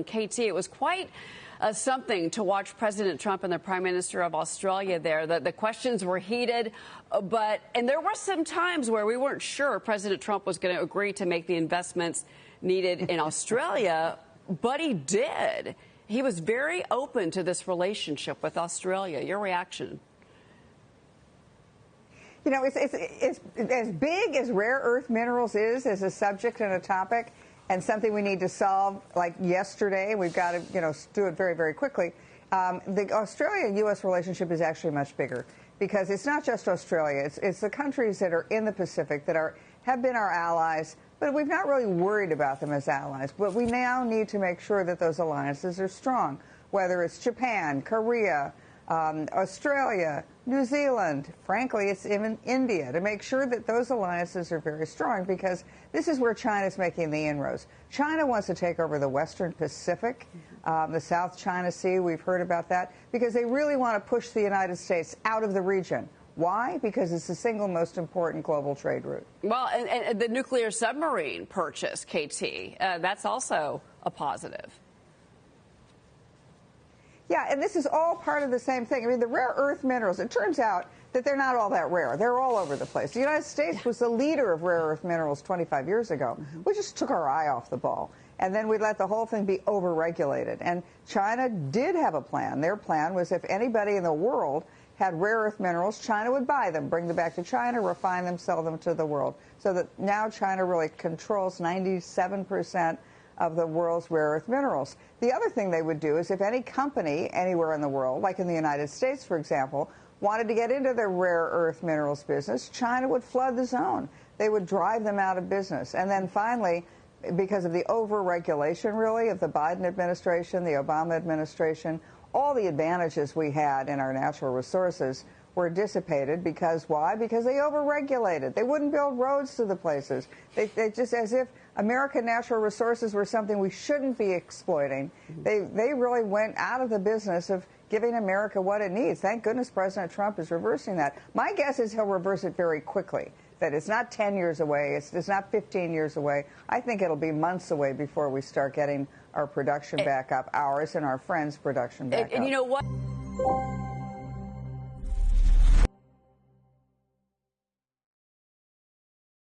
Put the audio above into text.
KT, it was quite something to watch President Trump and the Prime Minister of Australia there. The questions were heated, and there were some times where we weren't sure President Trump was going to agree to make the investments needed in Australia, but he did. He was very open to this relationship with Australia. Your reaction? You know, it's as big as rare earth minerals is as a subject and a topic, and something we need to solve like yesterday. We've got to, do it very, very quickly. The Australia-U.S. relationship is actually much bigger because it's not just Australia. It's the countries that are in the Pacific that have been our allies, but we've not really worried about them as allies. But we now need to make sure that those alliances are strong, whether it's Japan, Korea, Australia, New Zealand, frankly, it's even India, to make sure that those alliances are very strong, because this is where China's making the inroads. China wants to take over the Western Pacific, the South China Sea. We've heard about that, because they really want to push the United States out of the region. Why? Because it's the single most important global trade route. Well, and the nuclear submarine purchase, KT, that's also a positive. Yeah, and this is all part of the same thing. I mean, the rare earth minerals, it turns out that they're not all that rare. They're all over the place. The United States was the leader of rare earth minerals 25 years ago. We just took our eye off the ball. And then we let the whole thing be over-regulated. And China did have a plan. Their plan was if anybody in the world had rare earth minerals, China would buy them, bring them back to China, refine them, sell them to the world. So that now China really controls 97% of the world's rare earth minerals. The other thing they would do is if any company anywhere in the world, like in the United States, for example, wanted to get into the rare earth minerals business, China would flood the zone. They would drive them out of business. And then finally, because of the over-regulation, really, of the Biden administration, the Obama administration, all the advantages we had in our natural resources were dissipated. Because why? Because they over-regulated. They wouldn't build roads to the places. They just, as if American natural resources were something we shouldn't be exploiting. They really went out of the business of giving America what it needs. Thank goodness President Trump is reversing that. My guess is he'll reverse it very quickly, that it's not 10 years away, it's not 15 years away. I think it'll be months away before we start getting our production back up, ours and our friends' production back up. And you know what?